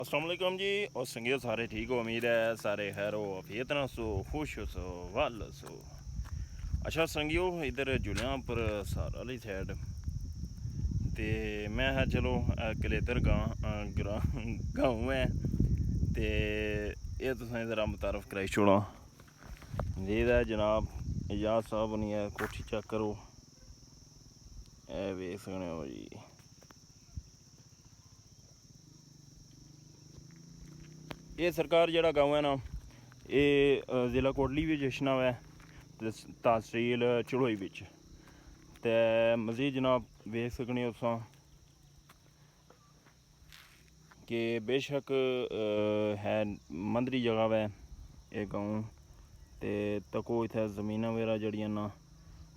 अस्सलाम वालेकुम जी और संगियो सारे ठीक हो। उम्मीद है सारे खैर हो अफियत ना सो खुश सो वाल सो। अच्छा संगियो इधर जुलियां पर सार वाली साइड ते मैं है चलो कलेतर गाँव है ते ये तुसें ज़रा मुतारफ कराई छोड़ा। ये है जनाब एजाज साहब नहीं है कोठी चेक करो ए वेख सकने हो जी। ये सरकार जेह्ड़ा गाँव है ना ये ज़िला कोटली बिच जशना है तहसील चढ़ोई बिच ते मज़ीद जनाब वेख सकने हो तुसां कि बेशक है मंदरी जगह है ये गाँव ते तको इत्थै जमीनां वगैरह जड़ियां न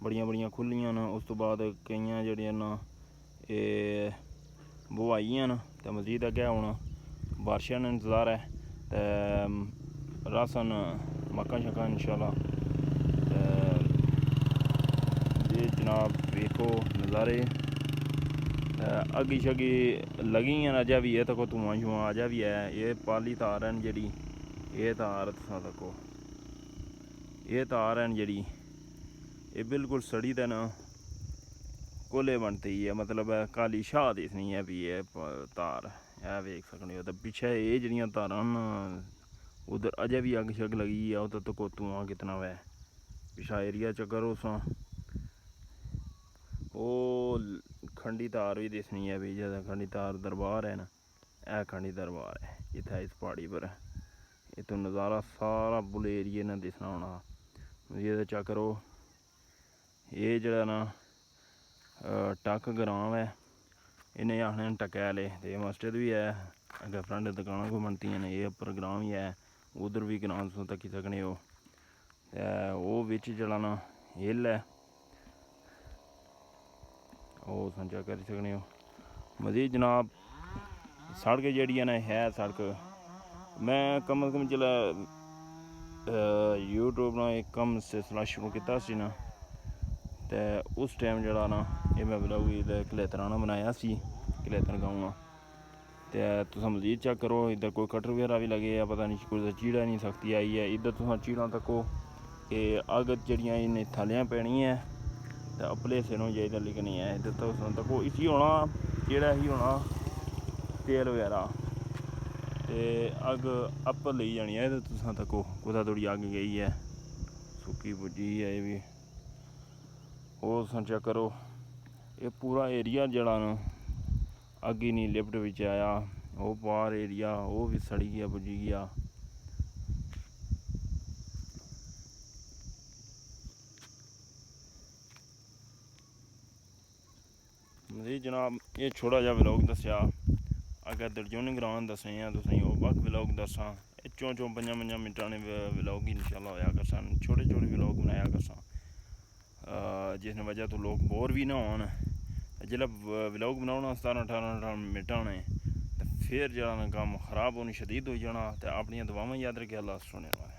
बड़ियां बड़ियां खुल्लियां न। उस तो बाद केइयां जड़ियां न एह् बुहाइयां न ते मज़ीद अग्गें हून बारिशां दा इंतज़ार है ते रासन मक्कां शक्कां इंशाल्लाह ते ये जनाब वेखो नज़ारे अग्गी शग्गी लगी न अजें बी एह् तको धुआं शुआं अजें बी है। ये पाली तार न जेह्ड़ी एह् तार तुसां तको एह् तार न जेह्ड़ी एह् बिल्कुल सड़ी ते न कोले बनती है मतलब काली शाह दिसनी है भी एह् तार ऐ वेख सकने हो। ते पिच्छे एह् जेह्ड़ियां तारां न उद्धर अजें भी अग्ग शग्ग लगी है उद्धर तको धुआं कितना वै पिछा एरिया च करो तुसां ओह् खंडी तार भी दिसनी है भी जैसे खंडी तार दरबार है ना ऐ खंडी दरबार है इत्थै इस प्हाड़ी पर इत्थूं नज़ारा सारा बुले एरिए ने दिसना होना। ये चेक करो ये जेह्ड़ा ना टक ग्राम है इन्हें आखने न टक्कै आह्ले ते मस्जिद भी है अग्गें फ्रंट दकानां कोई बनतियां न। ये उप्पर ग्राम ही है उद्धर भी ग्राम तुस तक्की सकने हो ते ओह् बिच जेह्ड़ा ना हिल है ओह् तुस चेक करी सकने हो। मज़ीद जनाब सड़क जेह्ड़ी है ना है सड़क मैं कम अज़ कम जिसलै यूट्यूब ना एक कम्म सिलसिला शुरू कीता सी ना ते उस टाइम जेह्ड़ा ना एह् मैं व्लॉग कलेतरा ना बनाया सी कलेतर गाँव ते तुस मज़ीद चेक करो इधर कोई कटर वगैरह भी लगे हैं पता नहीं कोई चीड़ा नहीं सख्ती आई है इधर तुस चीड़ां तको ये अग्ग जेह्ड़ियां इन्हें थल्लेआं पैनी है ते अपले सिर होई चाहिदा लेकिन नहीं है इधर तुस तको इसी होना जेह्ड़ा ही होना तेल वगैरह ते अग्ग अप्पर लेई जानी है तुस तको कुदै धोड़ी अग्ग गेई है सुक्की पुज्जी है एह् बी ओह् तुस चेक करो ये पूरा एरिया जेह्ड़ा ना अग्गी नहीं लिफ्ट बिच आया ओह् पार एरिया ओह् भी सड़ी गया पुज्जी गया। मज़ीद जनाब ये छोटा जा व्लॉग दस्सेआ अगर दरजोन ग्रां दस्सने आं तुसेंगी ओह् बक्ख व्लॉग दस्सां चौं चौं पंजां पंजां मिंटां ने व्लॉग इंशाल्लाह होया करसन छोटे छोटे व्लॉग बनाया करसां जिस वजह तो लोग बोर भी ना होन। जिसलै व्लॉग बनाना 17-18 मिनटां ने ते फिर जेह्ड़ा ना कम्म खराब होनी शदीद होई जाना ते अपनियां दुआवां याद रक्खेआ अल्लाह सुने।